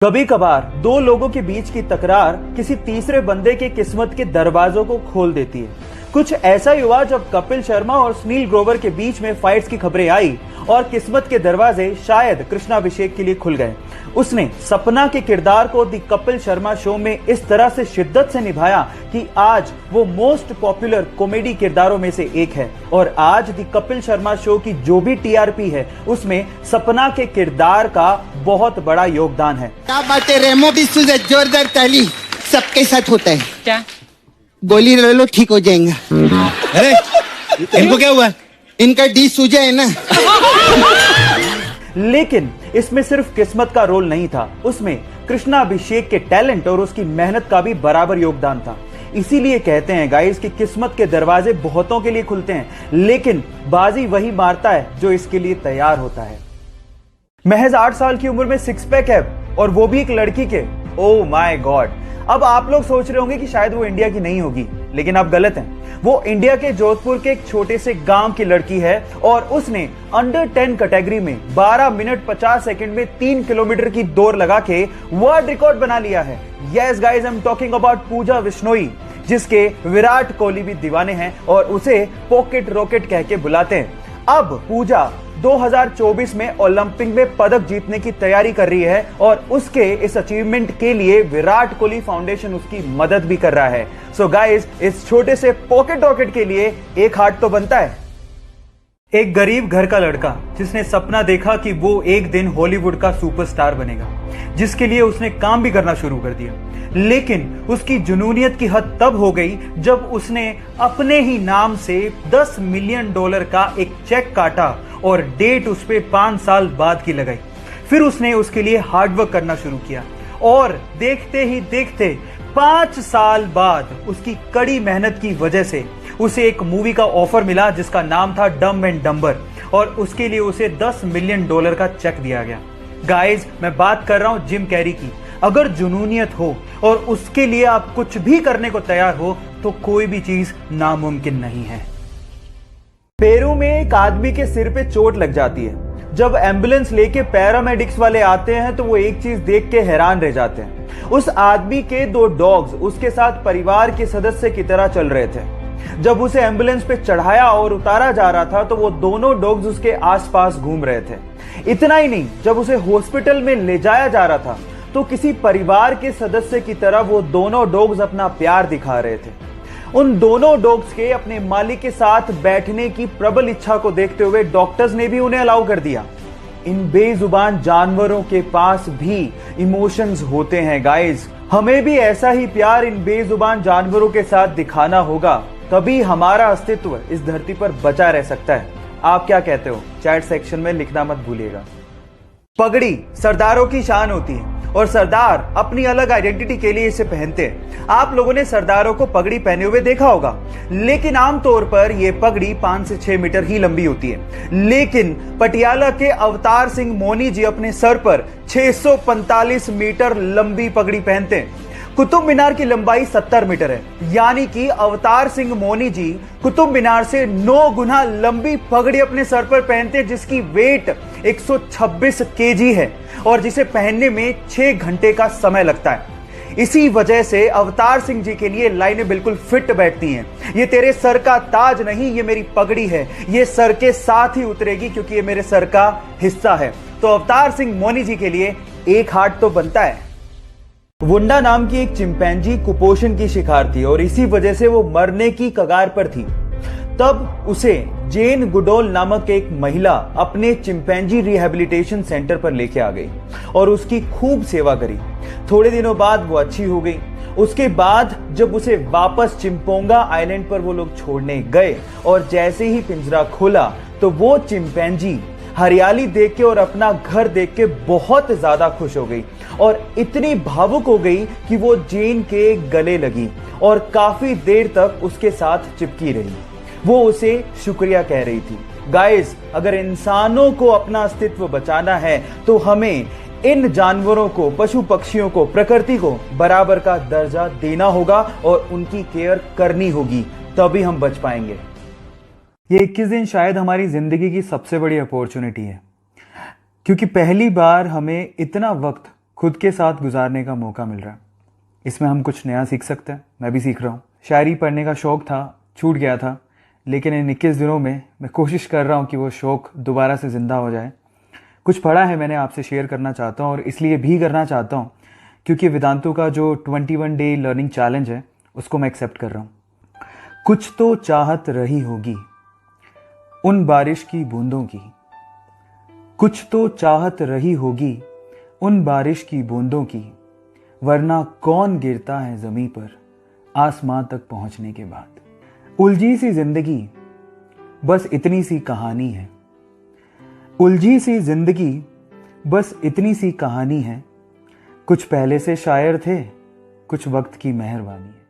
कभी कभार दो लोगों के बीच की तकरार किसी तीसरे बंदे के किस्मत के दरवाजों को खोल देती है। कुछ ऐसा ही हुआ जब कपिल शर्मा और सुनील ग्रोवर के बीच में फाइट्स की खबरें आई और किस्मत के दरवाजे शायद कृष्णाभिषेक के लिए खुल गए। उसने सपना के किरदार को दी कपिल शर्मा शो में इस तरह से शिद्दत से निभाया कि आज वो मोस्ट पॉपुलर कॉमेडी किरदारों में से एक है। और आज दी कपिल शर्मा शो की जो भी टीआरपी है उसमें सपना के किरदार का बहुत बड़ा योगदान है। क्या बात है रेमो, भी जोरदार ताली सबके साथ होता है। क्या गोली ले लो ठीक हो जाएंगे। अरे इनको क्या हुआ? इनका डी सूजा है ना। लेकिन इसमें सिर्फ किस्मत का रोल नहीं था, उसमें कृष्णाभिषेक के टैलेंट और उसकी मेहनत का भी बराबर योगदान था। इसीलिए कहते हैं गाइस कि किस्मत के दरवाजे बहुतों के लिए खुलते हैं, लेकिन बाजी वही मारता है जो इसके लिए तैयार होता है। महज 8 साल की उम्र में सिक्स पैक है और वो भी एक लड़की के। Oh my God. अब आप लोग सोच रहे होंगे कि शायद वो इंडिया की नहीं होगी, लेकिन आप गलत हैं। वो इंडिया के जोधपुर के एक छोटे से गांव की लड़की है और उसने अंडर 10 कैटेगरी में 12 मिनट 50 सेकंड में 3 किलोमीटर की दौड़ लगा के वर्ल्ड रिकॉर्ड बना लिया है। Yes guys, I am talking about Pooja Bishnoi, जिसके विराट कोहली भी दीवाने हैं और उसे पॉकेट रॉकेट कह के बुलाते हैं। अब पूजा 2024 में ओलंपिक में पदक जीतने की तैयारी कर रही है और उसके इस अचीवमेंट के लिए विराट कोहली फाउंडेशन उसकी मदद भी कर रहा है। सो गाइस, इस छोटे से पॉकेट रॉकेट के लिए एक हार्ट तो बनता है। एक गरीब घर का लड़का जिसने सपना देखा कि वो एक दिन हॉलीवुड का सुपरस्टार बनेगा, जिसके लिए उसने काम भी करना शुरू कर दिया। लेकिन उसकी जुनूनियत की हद तब हो गई जब उसने अपने ही नाम से $10 मिलियन का एक चेक काटा और डेट उस पे 5 साल बाद की लगाई। फिर उसने उसके लिए हार्डवर्क करना शुरू किया और देखते ही देखते 5 साल बाद उसकी कड़ी मेहनत की वजह से उसे एक मूवी का ऑफर मिला जिसका नाम था डम एंड डम्बर, और उसके लिए उसे $10 मिलियन का चेक दिया गया। गाइज, मैं बात कर रहा हूं जिम कैरी की। अगर जुनूनियत हो और उसके लिए आप कुछ भी करने को तैयार हो तो कोई भी चीज नामुमकिन नहीं है। पेरू में एक आदमी के सिर पे चोट लग जाती है। जब एम्बुलेंस लेके पैरामेडिक्स वाले आते हैं तो वो एक चीज देख के हैरान रह जाते हैं। उस आदमी के 2 डॉग्स उसके साथ परिवार के सदस्य की तरह चल रहे थे। जब उसे एम्बुलेंस पे चढ़ाया और उतारा जा रहा था तो वो दोनों डॉग्स उसके आसपास घूम रहे थे। इतना ही नहीं, जब उसे हॉस्पिटल में ले जाया जा रहा था तो किसी परिवार के सदस्य की तरह वो दोनों डॉग्स अपना प्यार दिखा रहे थे। उन दोनों डॉग्स के अपने मालिक के साथ बैठने की प्रबल इच्छा को देखते हुए डॉक्टर्स ने भी उन्हें अलाउ कर दिया। इन बेजुबान जानवरों के पास भी इमोशंस होते हैं गाइस। हमें भी ऐसा ही प्यार इन बेजुबान जानवरों के साथ दिखाना होगा, तभी हमारा अस्तित्व इस धरती पर बचा रह सकता है। आप क्या कहते हो? चैट सेक्शन में लिखना मत भूलिएगा। पगड़ी सरदारों की शान होती है और सरदार अपनी अलग आइडेंटिटी के लिए इसे पहनते हैं। आप लोगों ने सरदारों को पगड़ी पहने हुए देखा होगा, लेकिन आमतौर पर यह पगड़ी 5 से 6 मीटर ही लंबी होती है। लेकिन पटियाला के अवतार सिंह मोनी जी अपने सर पर 645 मीटर लंबी पगड़ी पहनते हैं। कुतुब मीनार की लंबाई 70 मीटर है, यानी कि अवतार सिंह मोनी जी कुतुब मीनार से 9 गुना लंबी पगड़ी अपने सर पर पहनते हैं, जिसकी वेट 126 केजी है और जिसे पहनने में 6 घंटे का समय लगता है। इसी वजह से अवतार सिंह जी के लिए लाइनें बिल्कुल फिट बैठती हैं। ये तेरे सर का ताज नहीं, ये मेरी पगड़ी है, ये सर के साथ ही उतरेगी क्योंकि ये मेरे सर का हिस्सा है। तो अवतार सिंह मोनी जी के लिए एक हार्ट तो बनता है। वुंडा नाम की एक चिंपैंजी कुपोषण की शिकार थी और इसी वजह से वो मरने की कगार पर थी। तब उसे जेन गुडोल नामक एक महिला अपने चिंपैंजी रिहैबिलिटेशन सेंटर पर लेके आ गई और उसकी खूब सेवा करी। थोड़े दिनों बाद वो अच्छी हो गई। उसके बाद जब उसे वापस चिंपोंगा आइलैंड पर वो लोग छोड़ने गए और जैसे ही पिंजरा खोला तो वो चिंपैंजी हरियाली देख के और अपना घर देख के बहुत ज्यादा खुश हो गई और इतनी भावुक हो गई कि वो जेन के गले लगी और काफी देर तक उसके साथ चिपकी रही। वो उसे शुक्रिया कह रही थी। गाइस, अगर इंसानों को अपना अस्तित्व बचाना है तो हमें इन जानवरों को, पशु पक्षियों को, प्रकृति को बराबर का दर्जा देना होगा और उनकी केयर करनी होगी, तभी हम बच पाएंगे। ये 21 दिन शायद हमारी जिंदगी की सबसे बड़ी अपॉर्चुनिटी है, क्योंकि पहली बार हमें इतना वक्त खुद के साथ गुजारने का मौका मिल रहा है। इसमें हम कुछ नया सीख सकते हैं, मैं भी सीख रहा हूँ। शायरी पढ़ने का शौक़ था, छूट गया था, लेकिन इन 21 दिनों में मैं कोशिश कर रहा हूँ कि वो शौक़ दोबारा से ज़िंदा हो जाए। कुछ पढ़ा है मैंने, आपसे शेयर करना चाहता हूँ, और इसलिए भी करना चाहता हूँ क्योंकि वेदांतु का जो 21 डे लर्निंग चैलेंज है उसको मैं एक्सेप्ट कर रहा हूँ। कुछ तो चाहत रही होगी उन बारिश की बूंदों की, कुछ तो चाहत रही होगी उन बारिश की बूंदों की, वरना कौन गिरता है ज़मीं पर आसमां तक पहुंचने के बाद। उलझी सी जिंदगी बस इतनी सी कहानी है, उलझी सी जिंदगी बस इतनी सी कहानी है। कुछ पहले से शायर थे, कुछ वक्त की मेहरबानी है।